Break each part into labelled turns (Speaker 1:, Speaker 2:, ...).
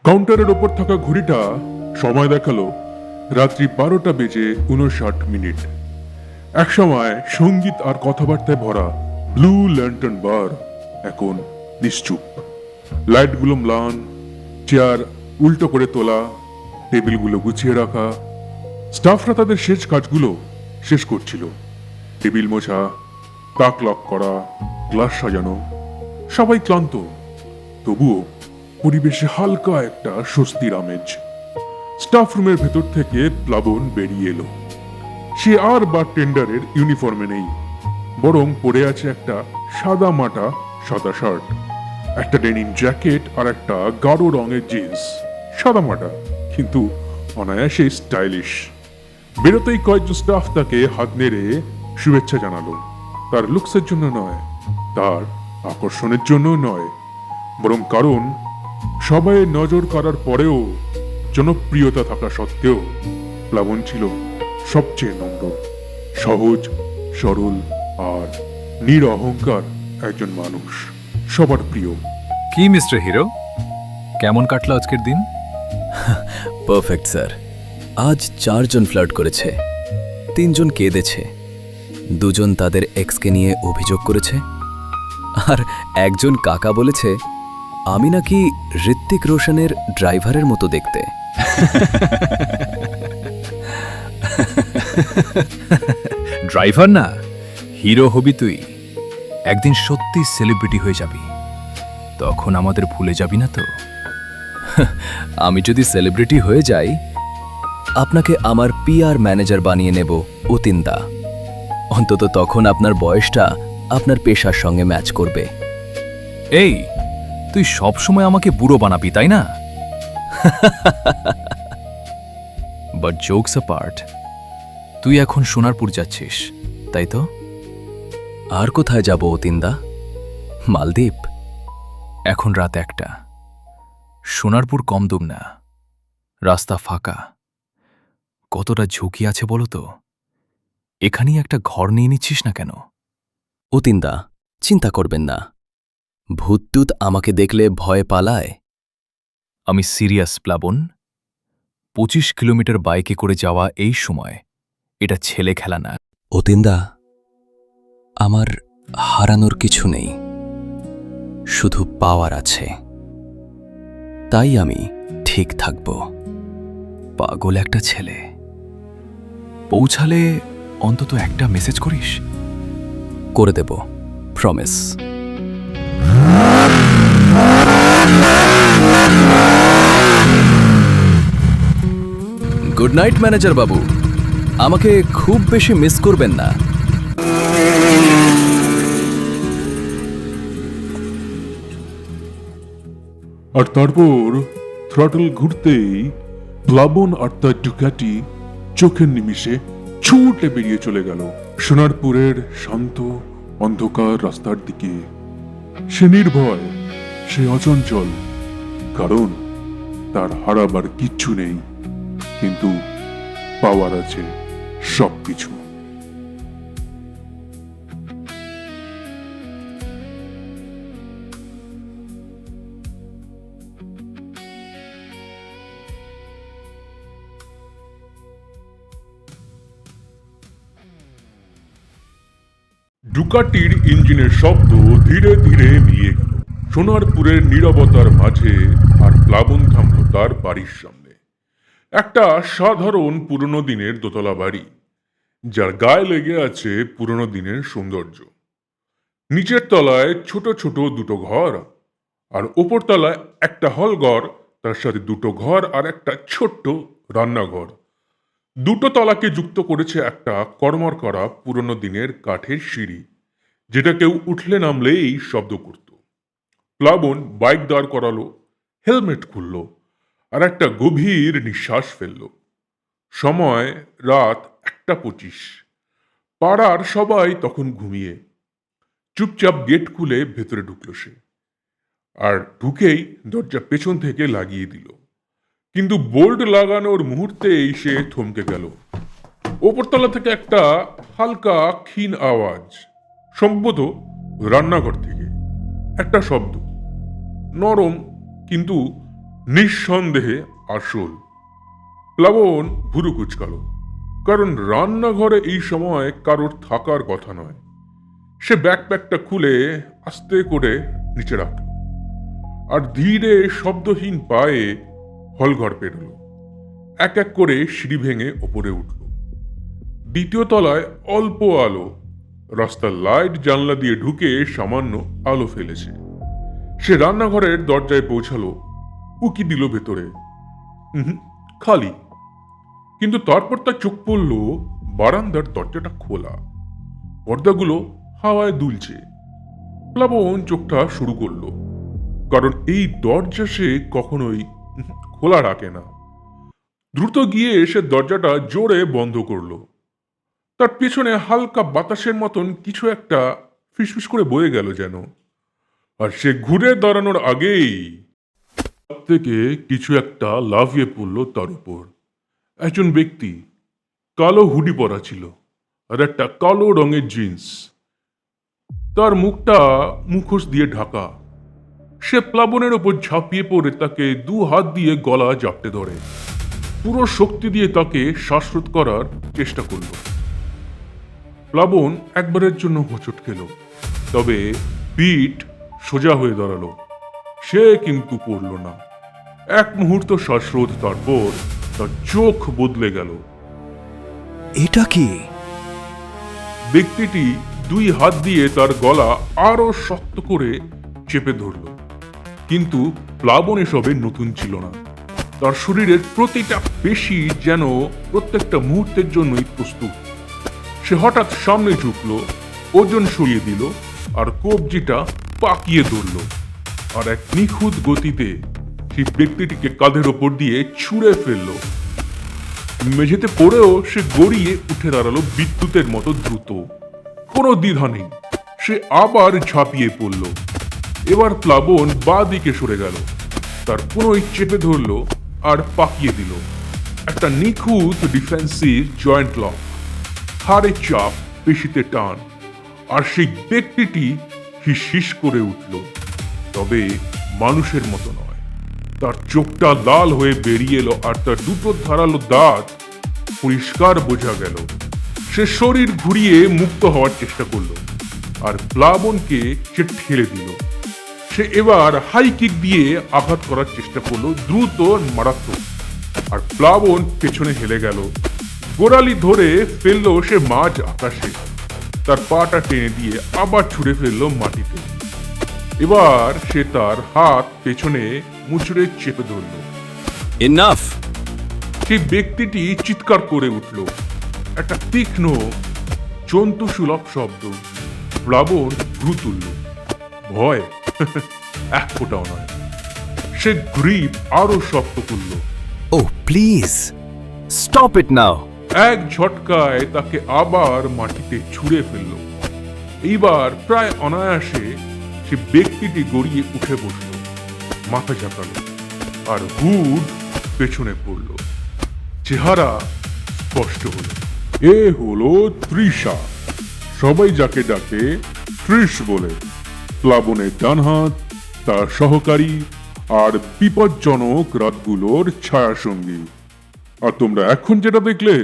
Speaker 1: কাউন্টারের ওপর থাকা ঘড়িটা সময় দেখালো রাত্রি 12:59। একসময় সঙ্গীত আর কথাবার্তায় ভরা ব্লু ল্যান্টার্ন বার এখন নিশ্চুপ। লাইটগুলো ম্লান, চেয়ার উল্টো করে তোলা, টেবিলগুলো গুছিয়ে রাখা। স্টাফরা তাদের শেষ কাজগুলো শেষ করছিল। টেবিল মোছা, তাক লক করা, গ্লাস সাজানো। সবাই ক্লান্ত, তবুও পরিবেশে হালকা একটা স্বস্তির আমেজ। স্টাফ রুমের ভেতর থেকে প্লাবন বেরিয়ে এলো। সে আর বারটেন্ডারের ইউনিফর্মে নেই, বরং পরে আছে একটা সাদা মাটা সাদা শার্ট, একটা ডেনিম জ্যাকেট আর একটা গাঢ় রঙের জিন্স। সাদা মাটা কিন্তু অনায়াসে স্টাইলিশ। বেরোতেই কয়েকজন স্টাফ তাকে হাত নেড়ে শুভেচ্ছা জানালো। তার লুকসের জন্য নয়, তার আকর্ষণের জন্য নয়, বরং কারণ সবাই নজর কাড়ার পরেও, জনপ্রিয়তা থাকা সত্ত্বেও প্লাবন ছিল সবচেয়ে নম্র, সহজ, সরল আর নিরহংকার একজন মানুষ, সবার প্রিয়।
Speaker 2: কি মিস্টার হিরো, কেমন কাটলো আজকের দিন?
Speaker 3: Perfect sir. আজ 4 জন ফ্লার্ট করেছে, 3 জন কেঁদেছে, 2 জন তাদের এক্সকে নিয়ে অভিযোগ করেছে, আর একজন কাকা বলেছে আমি নাকি ঋত্বিক রোশনের ড্রাইভারের মতো দেখতে।
Speaker 2: ড্রাইভার না, হিরো হবি তুই। একদিন সত্যি সেলিব্রিটি হয়ে যাবি, তখন আমাদের ভুলে যাবি না তো?
Speaker 3: আমি যদি সেলিব্রিটি হয়ে যাই, আপনাকে আমার পিআর ম্যানেজার বানিয়ে নেব অতীনদা। অন্তত তখন আপনার বয়সটা আপনার পেশার সঙ্গে ম্যাচ করবে।
Speaker 2: এই, তুই সব সময় আমাকে বুড়ো বানাবি, তাই না? বাট জোকস অ্যাপার্ট, তুই এখন সোনারপুর যাচ্ছিস, তাই তো?
Speaker 3: আর কোথায় যাব অতীনদা? মালদ্বীপ?
Speaker 2: এখন রাত 1টা। সোনারপুর কম দূর না, রাস্তা ফাঁকা। কতটা ঝুঁকি আছে বলো তো? এখানেই একটা ঘর নিয়ে নিচ্ছিস না কেন?
Speaker 3: অতীনদা, চিন্তা করবেন না। ভূতটুত আমাকে দেখলে ভয় পালায়।
Speaker 2: আমি সিরিয়াস প্লাবন। 25 কিলোমিটার বাইকে করে যাওয়া এই সময় এটা ছেলে খেলা না।
Speaker 3: অতীনদা, আমার হারানোর কিছু নেই, শুধু পাওয়ার আছে। তাই আমি ঠিক থাকব। পাগল একটা ছেলে।
Speaker 2: পৌঁছালে অন্তত একটা মেসেজ করিস।
Speaker 3: করে দেব, প্রমিস। গুড নাইট ম্যানেজার বাবু, আমাকে খুব বেশি মিস করবেন না।
Speaker 1: আর তারপর থ্রটল ঘুরতেই প্লাবন আর তার ডুকাটি চোখের নিমিষে ছুটে বেরিয়ে চলে গেল সোনারপুরের শান্ত অন্ধকার রাস্তার দিকে। সে নির্ভয়, সে অচঞ্চল, কারণ তার হারাবার কিচ্ছু নেই, কিন্তু পাওয়ার আছে সবকিছু। ডুকাটির ইঞ্জিনের শব্দ ধীরে ধীরে মিলিয়ে গেল সোনারপুরের নীরবতার মাঝে। আর প্লাবন থামল তার বাড়ির সামনে। একটা সাধারণ পুরনো দিনের দোতলা বাড়ি, যার গায়ে লেগে আছে পুরনো দিনের সৌন্দর্য। নিচের তলায় ছোট ছোট 2টো ঘর, আর ওপর তলায় একটা হল ঘর, তার সাথে 2টো ঘর আর একটা ছোট্ট রান্নাঘর। 2টো তলাকে যুক্ত করেছে একটা কড়মড় করা পুরনো দিনের কাঠের সিঁড়ি, যেটা কেউ উঠলে নামলেই শব্দ করত। প্লাবন বাইক দাঁড় করালো, হেলমেট খুলল, আর একটা গভীর নিঃশ্বাস ফেলল। সময় রাত 1:25। পাড়ার সবাই তখন ঘুমিয়ে। চুপচাপ গেট খুলে ভেতরে ঢুকলো সে, আর ঢুকেই দরজা পেছন থেকে লাগিয়ে দিল। কিন্তু বোল্ট লাগানোর মুহূর্তেই সে থমকে গেল। ওপরতলা থেকে একটা হালকা ক্ষীণ আওয়াজ, সম্ভবত রান্নাঘর থেকে একটা শব্দ, নরম কিন্তু নিঃসন্দেহে আসল। প্লাবন ভুরু কুচকাল, কারণ রান্নাঘরে এই সময় কারোর থাকার কথা নয়। সে ব্যাকপ্যাকটা খুলে আস্তে করে নিচে রাখল আর ধীরে শব্দহীন পায়ে হলঘর পেরোল। এক এক করে সিঁড়ি ভেঙে ওপরে উঠল। দ্বিতীয় তলায় অল্প আলো, রাস্তার লাইট জানলা দিয়ে ঢুকে সামান্য আলো ফেলেছে। সে রান্নাঘরের দরজায় পৌঁছালো, উকি দিল ভেতরে, খালি। কিন্তু তারপর তার চোখ পড়ল বারান্দার দরজাটা খোলা, পর্দাগুলো হাওয়ায় দুলছে। প্লাবন চোখটা শুরু করলো, কারণ এই দরজা সে কখনোই খোলা রাখে না। দ্রুত গিয়ে সে দরজাটা জোরে বন্ধ করলো। তার পেছনে হালকা বাতাসের মতন কিছু একটা ফিসফিস করে বয়ে গেল যেন। আর সে ঘুরে দাঁড়ানোর আগেই থেকে কিছু একটা লাফিয়ে পড়ল তার উপর। একজন ব্যক্তি, কালো হুডি পরা ছিল আর একটা কালো রঙের জিন্স। তার মুখটা মুখোশ দিয়ে ঢাকা। সে প্লাবনের ওপর ঝাঁপিয়ে পড়ে তাকে দু হাত দিয়ে গলা জাপটে ধরে পুরো শক্তি দিয়ে তাকে শ্বাসরোধ করার চেষ্টা করল। প্লাবন একবারের জন্য হোঁচট খেল, তবে পিঠ সোজা হয়ে দাঁড়ালো। সে কিন্তু পড়ল না। এক মুহূর্ত শ্বাসরোধ, তারপর তার চোখ বদলে গেল।
Speaker 3: এটা কি?
Speaker 1: ব্যক্তিটি দুই হাত দিয়ে তার গলা আরো শক্ত করে চেপে ধরল, কিন্তু প্লাবন এসবে নতুন ছিল না। তার শরীরের প্রতিটা পেশি যেন প্রত্যেকটা মুহূর্তের জন্যই প্রস্তুত। সে হঠাৎ সামনে ঝুঁকল, ওজন সরিয়ে দিল আর কবজিটা পাকিয়ে ধরল, আর এক নিখুঁত গতিতে সেই ব্যক্তিটিকে কাঁধের ওপর দিয়ে ছুঁড়ে ফেলল। মেঝেতে পড়েও সে গড়িয়ে উঠে দাঁড়ালো বিদ্যুতের মতো দ্রুত। কোনো দ্বিধা নেই, সে আবার ঝাঁপিয়ে পড়ল। এবার প্লাবন বাঁ দিকে সরে গেল, তার কোনোই চেপে ধরল আর পাকিয়ে দিল। একটা নিখুঁত ডিফেন্সিভ জয়েন্ট লক, হাড়ে চাপ, পেশিতে টান, আর সেই ব্যক্তিটি হিস করে উঠল, তবে মানুষের মতো নয়। তার চোখটা লাল হয়ে বেরিয়ে এলো আর তার দুটো ধারালো দাঁত পরিষ্কার বোঝা গেল। সে শরীর ঘুরিয়ে মুক্ত হওয়ার চেষ্টা করলো আর প্লাবনকে সে ঠেলে দিল। সে এবার হাই কিক দিয়ে আঘাত করার চেষ্টা করলো, দ্রুত মারাত্মক, আর প্লাবন পেছনে হেলে গেল। গোড়ালি ধরে ফেললো সে মাঝ আকাশে। তার পাটা টেনে দিয়ে আবার ছুঁড়ে ফেললো মাটিতে। এবার সে তার হাত পেছনে মুচড়ে চেপে ধরল।
Speaker 3: ইনাফ!
Speaker 1: সেই ব্যক্তিটি চিৎকার করে উঠল, একটা তীক্ষ্ণ জন্তুসুলভ শব্দ। প্লাবন ভ্রু তুলল। ভয়? এক ফোঁটাও নয়। সে গ্রিপ আরো শক্ত করল।
Speaker 3: ও প্লিজ স্টপ ইট নাও!
Speaker 1: এক ঝটকায় তাকে আবার মাটিতে ছুঁড়ে ফেলল। এইবার প্রায় অনায়াসে সে ব্যক্তিটি গড়িয়ে উঠে বসল, মাথা ঝাঁকালো আর হুড পেছনে পড়ল। চেহারা স্পষ্ট হলো। এ হলো তৃষা, সবাই যাকে ডাকে ত্রিশ বলে। প্লাবনের ডান হাত, তার সহকারী আর বিপজ্জনক রাতগুলোর ছায়াসঙ্গী। আর তোমরা এখন যেটা দেখলে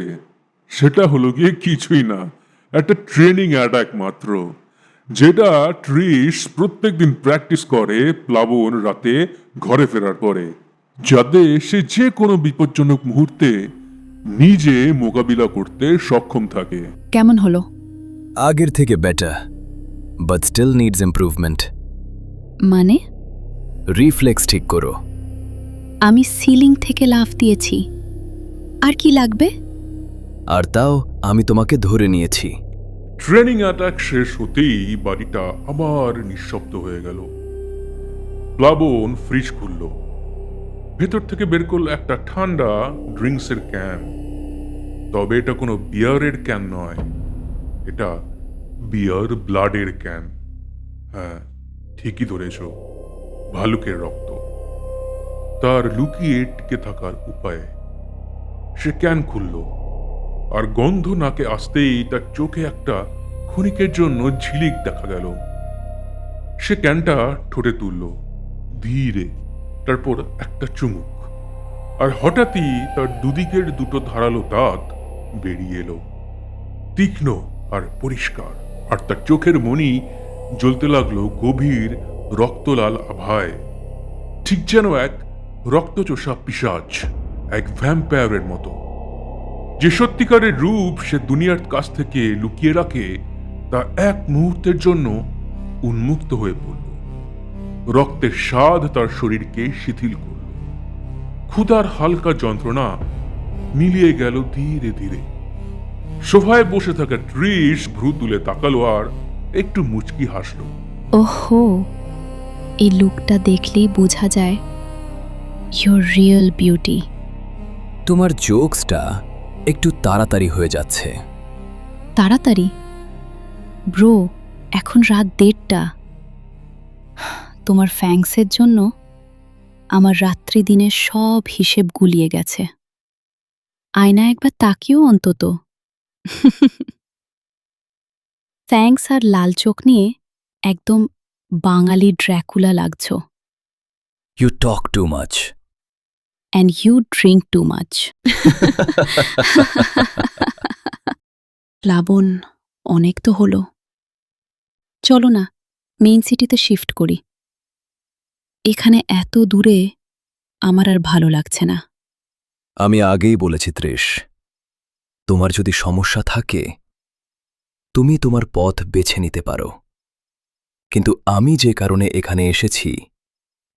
Speaker 1: সেটা হলো গিয়ে কিছুই না, একটা ট্রেনিং অ্যাটাক মাত্র, যেটা ত্রিশ প্রত্যেকদিন প্র্যাকটিস করে প্লাবন রাতে ঘরে ফেরার পরে, যাতে সে যে কোনো বিপজ্জনক মুহূর্তে নিজে মোকাবিলা করতে সক্ষম থাকে।
Speaker 4: কেমন হলো?
Speaker 3: আগের থেকে better, but still needs improvement.
Speaker 4: মানে?
Speaker 3: রিফ্লেক্স ঠিক করো।
Speaker 4: আমি সিলিং থেকে লাফ দিয়েছি, আর কি লাগবে?
Speaker 3: আর তাও আমি তোমাকে ধরে নিয়েছি।
Speaker 1: ট্রেনিং অ্যাটাক শেষ হতেই বাড়িটা আবার নিঃশব্দ হয়ে গেল। প্লাবন ফ্রিজ খুলল, ভেতর থেকে বের করল একটা ঠান্ডা ড্রিঙ্কসের ক্যান। তবে এটা কোনো বিয়ারের ক্যান নয়, এটা বিয়ার ব্লাডের ক্যান। হ্যাঁ, ঠিকই ধরেছ, ভালুকের রক্ত। তার লুকিয়ে টিকে থাকার উপায়। সে ক্যান খুলল, আর গন্ধ নাকে আসতেই তার চোখে একটা ক্ষণিকের জন্য ঝিলিক দেখা গেল। সে ক্যানটা ঠোঁটে তুলল, ধীরে, তারপর একটা চুমুক, আর হঠাৎই তার দুদিকের দুটো ধারালো দাঁত বেরিয়ে এলো, তীক্ষ্ণ আর পরিষ্কার, আর তার চোখের মণি জ্বলতে লাগলো গভীর রক্তলাল আভায়, ঠিক যেন এক রক্তচোষা পিশাচ, এক ভ্যাম্পায়ারের মতো। যে সত্যিকারের রূপ সে দুনিয়ার কাছ থেকে লুকিয়ে রাখে তা এক মুহূর্তের জন্য উন্মুক্ত হয়ে পড়ল। রক্তের স্বাদ তার শরীরকে শিথিল করল, ক্ষুধার হালকা যন্ত্রণা মিলিয়ে গেল ধীরে ধীরে। সোফায় বসে থাকা ট্রিশ ভ্রু তুলে তাকালো আর একটু মুচকি হাসল।
Speaker 4: ওহো, এই লুকটা দেখলেই বোঝা যায় ইউর রিয়েল বিউটি।
Speaker 3: তোমার জোকসটা একটু তাড়াতাড়ি হয়ে যাচ্ছে।
Speaker 4: তাড়াতাড়ি? ব্রো, এখন রাত 1:30। তোমার ফ্যাংসের জন্য আমার রাত্রি দিনের সব হিসেব গুলিয়ে গেছে। আয়না একবার তাকিয়েও অন্তত। ফ্যাংস আর লাল চোখ নিয়ে একদম বাঙালি ড্র্যাকুলা লাগছ।
Speaker 3: You talk too much.
Speaker 4: And you drink too much. Plaban, অনেক তো হলো, চলো না মেইন সিটিতে শিফট করি। এখানে এত দূরে আমার আর ভালো লাগছে না।
Speaker 3: আমি আগেই বলেছি ত্রিশ, তোমার যদি সমস্যা থাকে তুমি তোমার পথ বেছে নিতে পারো, কিন্তু আমি যে কারণে এখানে এসেছি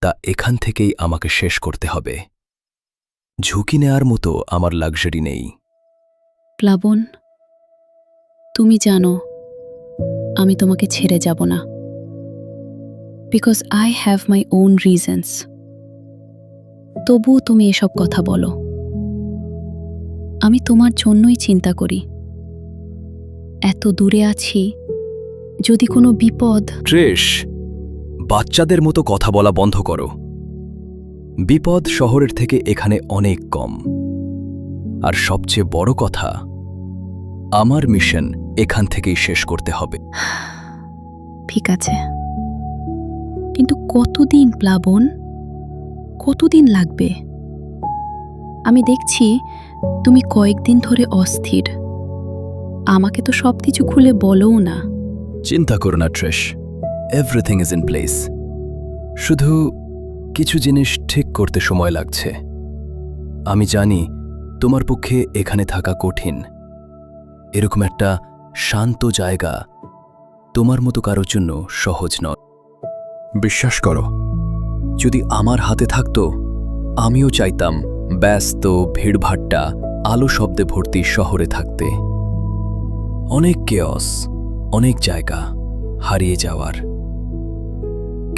Speaker 3: তা এখান থেকেই আমাকে শেষ করতে হবে। ঝুঁকি নেয়ার মতো আমার লাক্সারি নেই।
Speaker 4: প্লাবন, তুমি জানো আমি তোমাকে ছেড়ে যাব না, because I have my own reasons. তবুও তুমি এসব কথা বলো। আমি তোমার জন্যই চিন্তা করি। এত দূরে আছি, যদি কোনো বিপদ।
Speaker 3: ত্রিশ, বাচ্চাদের মতো কথা বলা বন্ধ করো। বিপদ শহরের থেকে এখানে অনেক কম, আর সবচেয়ে বড় কথা, আমার মিশন এখান থেকেই শেষ করতে হবে।
Speaker 4: ঠিক আছে, কিন্তু কতদিন প্লাবন? কতদিন লাগবে? আমি দেখছি তুমি কয়েকদিন ধরে অস্থির। আমাকে তো সবকিছু খুলে বলোও না।
Speaker 3: চিন্তা করো না ট্রেশ, এভরিথিং ইজ ইন প্লেস। শুধু কিছু জিনিস ঠিক করতে সময় লাগছে। আমি জানি তোমার পক্ষে এখানে থাকা কঠিন। এরকম একটা শান্ত জায়গা তোমার মতো কারোর জন্য সহজ নয়। বিশ্বাস করো, যদি আমার হাতে থাকতো আমিও চাইতাম ব্যস্ত ভিড়ভাট্টা আলো শব্দে ভর্তি শহরে থাকতে। অনেক কেয়স, অনেক জায়গা হারিয়ে যাওয়ার,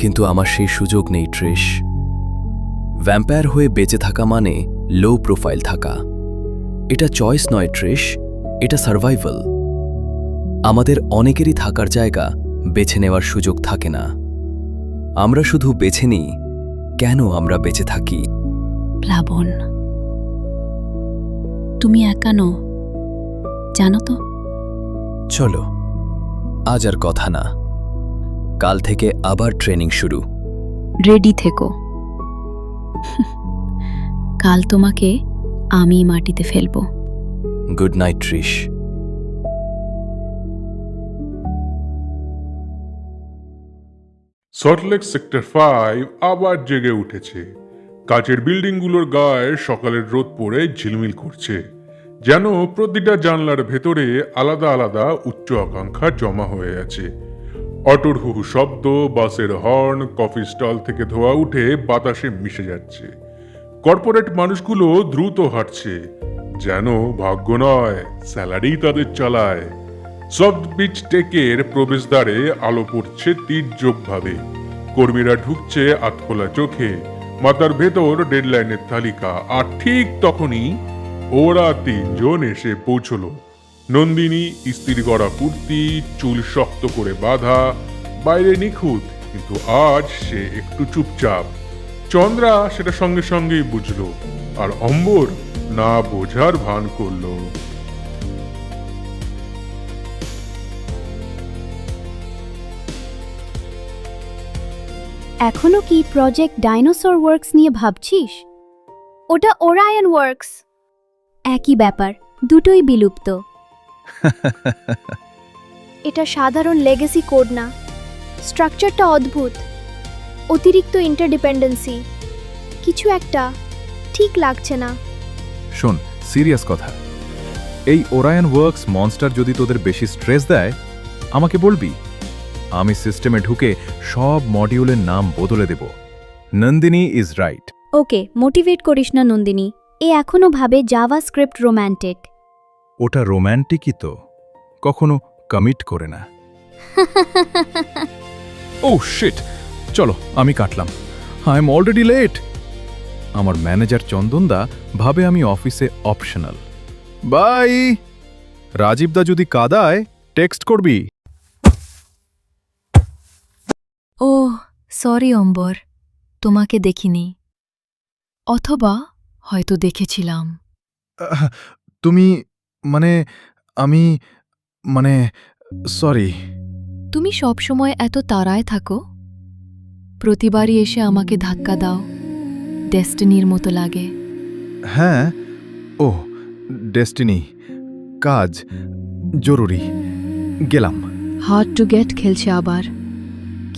Speaker 3: কিন্তু আমার সেই সুযোগ নেই ট্রিশ। ভ্যাম্পায়ার হয়ে বেঁচে থাকা মানে লো প্রোফাইল থাকা। এটা চয়েস নয় ট্রিশ, এটা সার্ভাইভাল। আমাদের অনেকেরই থাকার জায়গা বেছে নেওয়ার সুযোগ থাকে না। আমরা শুধু বেছে নিই কেন আমরা বেঁচে থাকি।
Speaker 4: প্লাবন, তুমি একা নও, জানো তো?
Speaker 3: চলো, আজ আর কথা না, কাল থেকে আবার ট্রেনিং শুরু।
Speaker 4: রেডি থেকো। কাল তোমাকে আমি মাটিতে ফেলবো।
Speaker 3: Good night Trish.
Speaker 1: Salt Lake sector 5 আবার জেগে উঠেছে। কাচের বিল্ডিংগুলোর গায়ে সকালের রোদ পড়ে ঝিলমিল করছে, যেন প্রতিটা জানলার ভেতরে আলাদা আলাদা উচ্চ আকাঙ্ক্ষা জমা হয়ে আছে। অটোর হুহু শব্দ, বাসের হর্ন, কফি স্টল থেকে ধোয়া উঠে বাতাসে মিশে যাচ্ছে। কর্পোরেট মানুষগুলো দ্রুত হাঁটছে, যেন ভাগ্য নয় স্যালারি তাদের চালায়। সফট বিচ টেকের প্রবেশদ্বারে আলো পড়ছে তীর্যকভাবে। কর্মীরা ঢুকছে আতখোলা চোখে, মাথার ভেতর ডেডলাইনের তালিকা। আর ঠিক তখনই ওরা তিনজন এসে পৌঁছল। নন্দিনী ইস্ত্রি করা কুর্তি, চুল শক্ত করে বাঁধা, বাইরে নিখুঁত, কিন্তু আজ সে একটু চুপচাপ। চন্দ্রা সেটা সঙ্গে সঙ্গেই বুঝলো, আর অম্বর না বোঝার ভান করলো।
Speaker 5: এখনো কি প্রজেক্ট ডাইনোসর ওয়ার্কস নিয়ে ভাবছিস? ওটা ওরায়ন ওয়ার্কস। একই ব্যাপার, দুটোই বিলুপ্ত। এটা সাধারণ লেগেসি কোড না, স্ট্রাকচারটা অদ্ভুত, অতিরিক্ত ইন্টারডিপেন্ডেন্সি, কিছু একটা ঠিক লাগছে না।
Speaker 2: শোন, সিরিয়াস কথা, এই ওরায়ন ওয়ার্কস মনস্টার যদি তোদের বেশি স্ট্রেস দেয় আমাকে বলবি। আমি সিস্টেমে ঢুকে সব মডিউলের নাম বদলে দেব। Nandini is right.
Speaker 5: Okay, motivate করিস না নন্দিনী, এ এখনো ভাবে জাভা স্ক্রিপ্ট রোম্যান্টিক।
Speaker 2: ওটা রোম্যান্টিকই তো, কখনো কমিট করে না। ও শিট, চলো আমি কাটলাম, আই এম অলরেডি লেট। আমার ম্যানেজার চন্দনদা ভাবে আমি অফিসে অপশনাল। বাই। রাজীবদা যদি কাদায় টেক্সট করবি।
Speaker 4: ও সরি অম্বর, তোমাকে দেখিনি, অথবা হয়তো দেখেছিলাম।
Speaker 2: তুমি আমি সরি।
Speaker 4: তুমি সবসময় এত তাড়ায় থাকো, প্রতিবারই এসে আমাকে ধাক্কা দাও, ডেস্টিনির মতো লাগে।
Speaker 2: হ্যাঁ, ও ডেস্টিনি, কাজ জরুরি, গেলাম।
Speaker 4: হার্ড টু গেট খেলছে আবার,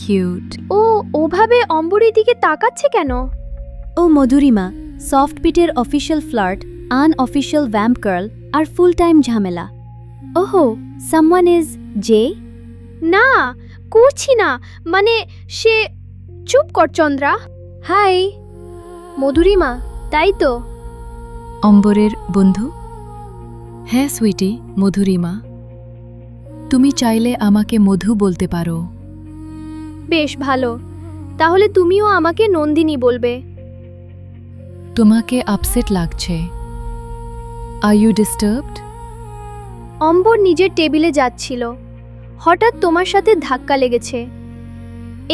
Speaker 4: কিউট।
Speaker 5: ও ওভাবে অম্বরের দিকে তাকাচ্ছে কেন? ও মধুরিমা, সফটবিটের official flirt, unofficial vamp girl আর ফুল টাইম ঝামেলা। ওহো, সামওয়ান ইজ জে? না, করছি না, মানে সে। চুপ কর চন্দ্রা। হাই মধুরিমা, তাই তো?
Speaker 4: অম্বরের বন্ধু? হ্যাঁ সুইটি, মধুরিমা। তুমি চাইলে আমাকে মধু বলতে পারো।
Speaker 5: বেশ ভালো, তাহলে তুমিও আমাকে নন্দিনী বলবে।
Speaker 4: তোমাকে আপসেট লাগছে, আর ইউ ডিস্টার্বড?
Speaker 5: অম্বর নিজের টেবিলে যাচ্ছিল, হঠাৎ তোমার সাথে ধাক্কা লেগেছে।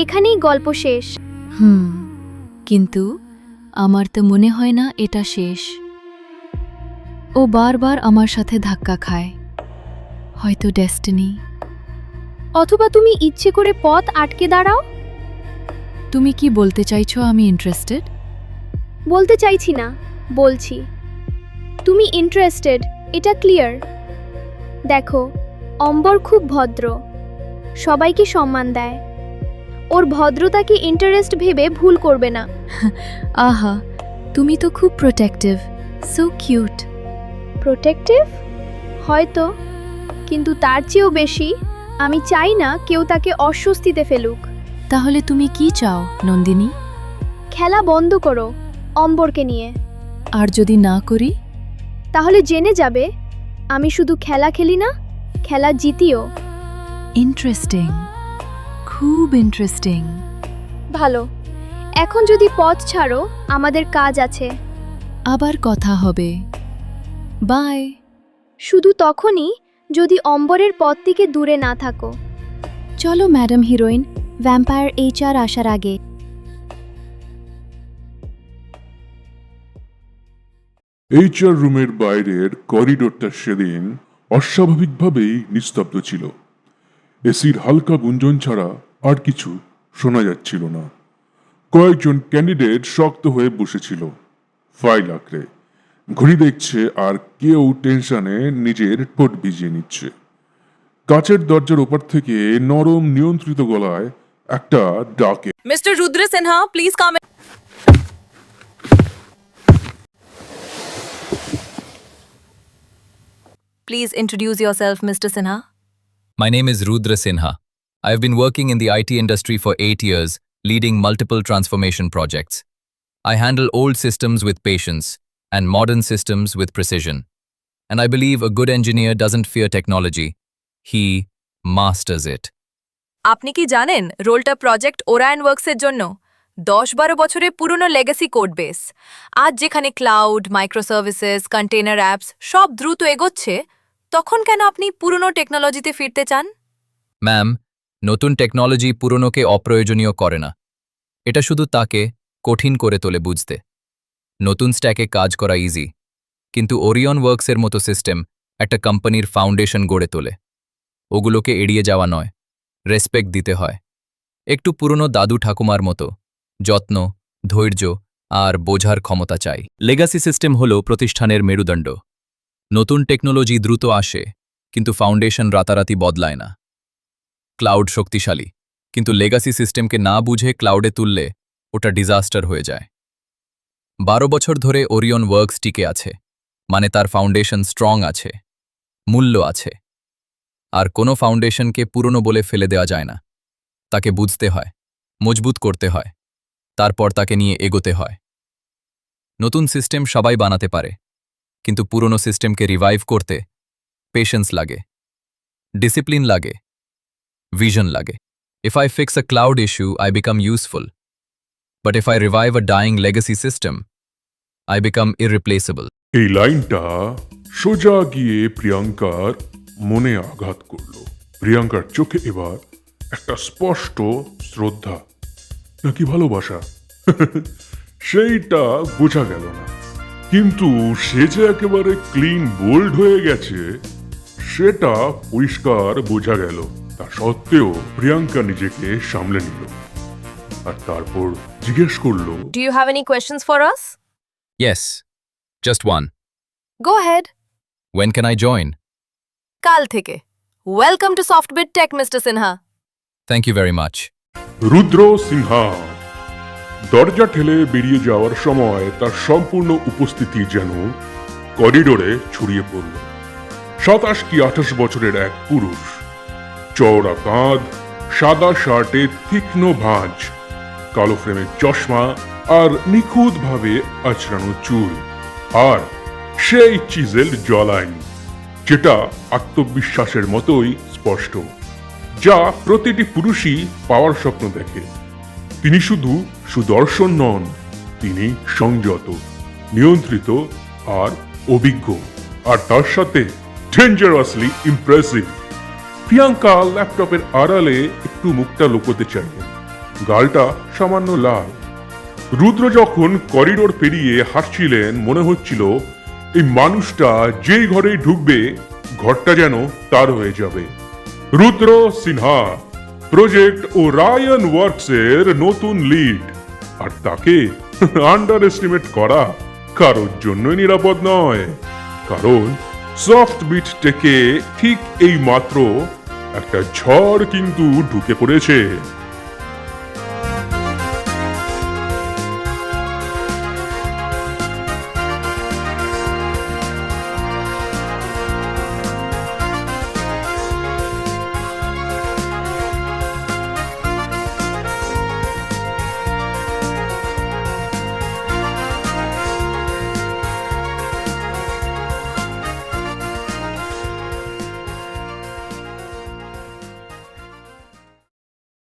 Speaker 5: এখানেই গল্প শেষ।
Speaker 4: কিন্তু আমার তো মনে হয় না এটা শেষ। ও বারবার আমার সাথে ধাক্কা খায়, হয়তো ডেস্টিনি।
Speaker 5: অথবা তুমি ইচ্ছে করে পথ আটকে দাঁড়াও।
Speaker 4: তুমি কি বলতে চাইছো আমি ইন্টারেস্টেড?
Speaker 5: বলতে চাইছি না, বলছি তুমি ইন্টারেস্টেড, এটা ক্লিয়ার। দেখো, অম্বর খুব ভদ্র, সবাইকে সম্মান দেয়। ওর ভদ্রতাকে ইন্টারেস্ট ভেবে ভুল করবে না।
Speaker 4: আহা, তুমি তো খুব প্রোটেক্টিভ, সো কিউট।
Speaker 5: প্রোটেক্টিভ হয়তো, কিন্তু তার চেয়েও বেশি আমি চাই না কেউ তাকে অস্বস্তিতে ফেলুক।
Speaker 4: তাহলে তুমি কি চাও নন্দিনী?
Speaker 5: খেলা বন্ধ করো অম্বরকে নিয়ে।
Speaker 4: আর যদি না করি?
Speaker 5: তাহলে জেনে যাবে আমি শুধু খেলা খেলি না, খেলা জিতিও।
Speaker 4: ইন্টারেস্টিং, খুব ইন্টারেস্টিং।
Speaker 5: ভালো, এখন যদি পথ ছাড়ো, আমাদের কাজ আছে।
Speaker 4: আবার কথা হবে, বাই।
Speaker 5: শুধু তখনই যদি অম্বরের পথ থেকে দূরে না থাকো। চলো ম্যাডাম হিরোইন, ভ্যাম্পায়ার HR আসার আগে।
Speaker 1: HR রুমের বাইরের করিডোরটা সেদিন অস্বাভাবিকভাবেই নিস্তব্ধ ছিল। এসির হালকা গুঞ্জন ছাড়া আর কিছু শোনা যাচ্ছিল না। কয়েকজন ক্যান্ডিডেট শক্ত হয়ে বসেছিল, ফাইল আঁকড়ে, ঘড়ি দেখছে, আর কেউ টেনশনে নিজের ঠোঁট ভিজিয়ে নিচ্ছে। কাচের দরজার ওপার থেকে নরম নিয়ন্ত্রিত গলায় একটা ডাকে।
Speaker 6: Mr. Rudra Sinha, please come in. Please introduce yourself, Mr. Sinha.
Speaker 3: My name is Rudra Sinha. I have been working in the IT industry for 8 years, leading multiple transformation projects. I handle old systems with patience and modern systems with precision. And I believe a good engineer doesn't fear technology. He masters it.
Speaker 6: আপনি কি জানেন রোলটা project Orion ওয়ার্কসের জন্য 10-12 বছরের পুরনো legacy code base. আজ যেখানে cloud, microservices, container apps সব দ্রুত এগোচ্ছে, তখন কেন আপনি পুরনো টেকনোলজিতে ফিরতে চান?
Speaker 3: ম্যাম, নতুন টেকনোলজি পুরনোকে অপ্রয়োজনীয় করে না। এটা শুধু তাকে কঠিন করে তোলে বুঝতে। নতুন স্ট্যাকে কাজ করা ইজি, কিন্তু ওরিয়ন ওয়ার্কসের মতো সিস্টেম একটা কোম্পানির ফাউন্ডেশন গড়ে তোলে। ওগুলোকে এড়িয়ে যাওয়া নয়, রেসপেক্ট দিতে হয়।
Speaker 2: একটু পুরনো দাদু ঠাকুমার মতো যত্ন, ধৈর্য আর বোঝার ক্ষমতা চাই। লেগাসি সিস্টেম হল প্রতিষ্ঠানের মেরুদণ্ড। নতুন টেকনোলজি দ্রুত আসে, কিন্তু ফাউন্ডেশন রাতারাতি বদলায় না। ক্লাউড শক্তিশালী, কিন্তু লেগাসি সিস্টেমকে না বুঝে ক্লাউডে তুললে ওটা ডিজাস্টার হয়ে যায়। 12 বছর ধরে ওরিয়ন ওয়ার্কস টিকে আছে, মানে তার ফাউন্ডেশন স্ট্রং আছে, মূল্য আছে। আর কোনো ফাউন্ডেশনকে পুরনো বলে ফেলে দেওয়া যায় না। তাকে বুঝতে হয়, মজবুত করতে হয়, তারপর তাকে নিয়ে এগোতে হয়। নতুন সিস্টেম সবাই বানাতে পারে, কিন্তু পুরনো সিস্টেমকে রিভাইভ করতে পেশেন্স লাগে, ডিসিপ্লিন লাগে, ভিশন লাগে। If I fix a cloud issue, I become useful. But if I revive a dying legacy system, I become irreplaceable.
Speaker 1: এই লাইনটা সোজা গিয়ে প্রিয়াঙ্কার মনে আঘাত করল। প্রিয়াঙ্কার চোখে এবার একটা স্পষ্ট শ্রদ্ধা নাকি ভালোবাসা সেইটা বোঝা গেল না, কিন্তু সে যে একেবারে ক্লিন বোল্ড হয়ে গেছে সেটা পরিষ্কার বোঝা গেল। তা সত্ত্বেও প্রিয়াঙ্কা নিজেকে সামলে নিল আর তারপর জিজ্ঞেস করলো,
Speaker 6: Do you have any questions for us?
Speaker 2: Yes, just one.
Speaker 6: Go ahead.
Speaker 2: When can I join?
Speaker 6: কাল থেকে। Welcome to Softbit Tech, Mr. Sinha.
Speaker 2: Thank you very much.
Speaker 1: রুদ্র সিনহা দরজা ঠেলে বেরিয়ে যাওয়ার সময় তার সম্পূর্ণ উপস্থিতি যেন করিডোরে ছড়িয়ে পড়ল। 27 কি 28 বছরের এক পুরুষ, চওড়া কাঁধ, সাদা শার্টে তীক্ষ্ণ ভাঁজ, কালো ফ্রেমের চশমা আর নিখুঁতভাবে আঁচড়ানো চুল, আর সেই চিজেল জলাইন যেটা আত্মবিশ্বাসের মতোই স্পষ্ট, যা প্রতিটি পুরুষই পাওয়ার স্বপ্ন দেখে। তিনি শুধু সুদর্শন নন, তিনি সংযত, নিয়ন্ত্রিত আর অভিজ্ঞ, আর তার সাথে ডেঞ্জারাসলি ইমপ্রেসিভ। প্রিয়াঙ্কা ল্যাপটপের আড়ালে একটু মুখটা লুকোতে চাইলেন, গালটা সামান্য লাল। রুদ্র যখন করিডোর পেরিয়ে হাঁটছিলেন মনে হচ্ছিল এই মানুষটা যেই ঘরে ঢুকবে ঘরটা যেন তার হয়ে যাবে। রুদ্র সিনহা প্রজেক্ট ওরায়ন ওয়ার্কসের নতুন লিড, আর তাকে আন্ডার এস্টিমেট করা কারোর জন্যই নিরাপদ নয়, কারণ সফটবিট টেকে ঠিক এই মাত্র একটা ঝড় কিন্তু ঢুকে পড়েছে।